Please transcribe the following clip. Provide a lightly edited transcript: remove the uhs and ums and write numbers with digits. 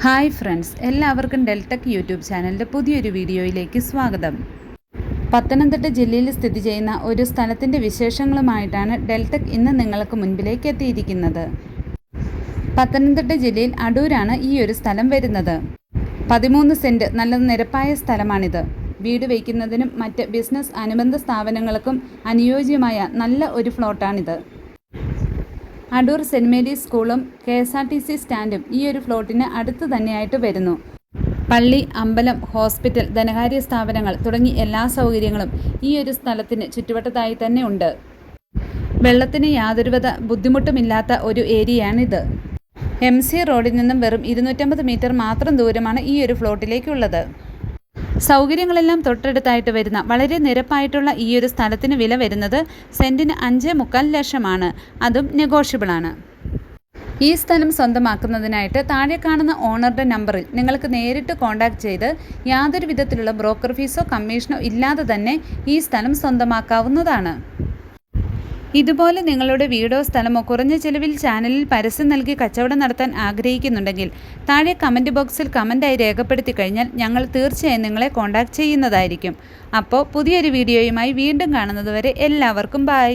Hi friends, എല്ലാവർക്കും Deltech YouTube ചാനലിൻ്റെ പുതിയൊരു വീഡിയോയിലേക്ക് സ്വാഗതം. പത്തനംതിട്ട ജില്ലയിൽ സ്ഥിതി ചെയ്യുന്ന ഒരു സ്ഥലത്തിൻ്റെ വിശേഷങ്ങളുമായിട്ടാണ് ഡെൽടെക് ഇന്ന് നിങ്ങൾക്ക് മുൻപിലേക്ക് എത്തിയിരിക്കുന്നത്. പത്തനംതിട്ട ജില്ലയിൽ അടൂരാണ് ഈ ഒരു സ്ഥലം വരുന്നത്. 13 സെൻറ്റ് നല്ല നിരപ്പായ സ്ഥലമാണിത്. വീട് വയ്ക്കുന്നതിനും മറ്റ് ബിസിനസ് അനുബന്ധ സ്ഥാപനങ്ങൾക്കും അനുയോജ്യമായ നല്ല ഒരു ഫ്ലോട്ടാണിത്. അടൂർ സെൻറ് മേരീസ് സ്കൂളും KSRTC സ്റ്റാൻഡും ഈ ഒരു ഫ്ലോട്ടിന് അടുത്ത് തന്നെയായിട്ട് വരുന്നു. പള്ളി, അമ്പലം, ഹോസ്പിറ്റൽ, ധനകാര്യ സ്ഥാപനങ്ങൾ തുടങ്ങി എല്ലാ സൗകര്യങ്ങളും ഈ ഒരു സ്ഥലത്തിന് ചുറ്റുവട്ടത്തായി തന്നെ ഉണ്ട്. വെള്ളത്തിന് യാതൊരുവിധ ബുദ്ധിമുട്ടുമില്ലാത്ത ഒരു ഏരിയയാണിത്. MC റോഡിൽ നിന്നും വെറും 250 മീറ്റർ മാത്രം ദൂരമാണ് ഈ ഒരു ഫ്ലോട്ടിലേക്കുള്ളത്. സൗകര്യങ്ങളെല്ലാം തൊട്ടടുത്തായിട്ട് വരുന്ന വളരെ നിരപ്പായിട്ടുള്ള ഈ ഒരു സ്ഥലത്തിന് വില വരുന്നത് സെൻറ്റിന് 5.25 ലക്ഷമാണ്. അതും നെഗോഷ്യബിളാണ്. ഈ സ്ഥലം സ്വന്തമാക്കുന്നതിനായിട്ട് താഴെ കാണുന്ന ഓണറുടെ നമ്പറിൽ നിങ്ങൾക്ക് നേരിട്ട് കോൺടാക്റ്റ് ചെയ്ത് യാതൊരു വിധത്തിലുള്ള ബ്രോക്കർ ഫീസോ കമ്മീഷനോ ഇല്ലാതെ തന്നെ ഈ സ്ഥലം സ്വന്തമാക്കാവുന്നതാണ്. ഇതുപോലെ നിങ്ങളുടെ വീടോ സ്ഥലമോ കുറഞ്ഞ ചിലവിൽ ചാനലിൽ പരസ്യം നൽകി കച്ചവടം നടത്താൻ ആഗ്രഹിക്കുന്നുണ്ടെങ്കിൽ താഴെ കമൻറ്റ് ബോക്സിൽ കമൻറ്റായി രേഖപ്പെടുത്തി കഴിഞ്ഞാൽ ഞങ്ങൾ തീർച്ചയായും നിങ്ങളെ കോൺടാക്റ്റ് ചെയ്യുന്നതായിരിക്കും. അപ്പോൾ പുതിയൊരു വീഡിയോയുമായി വീണ്ടും കാണുന്നതുവരെ എല്ലാവർക്കും ബൈ.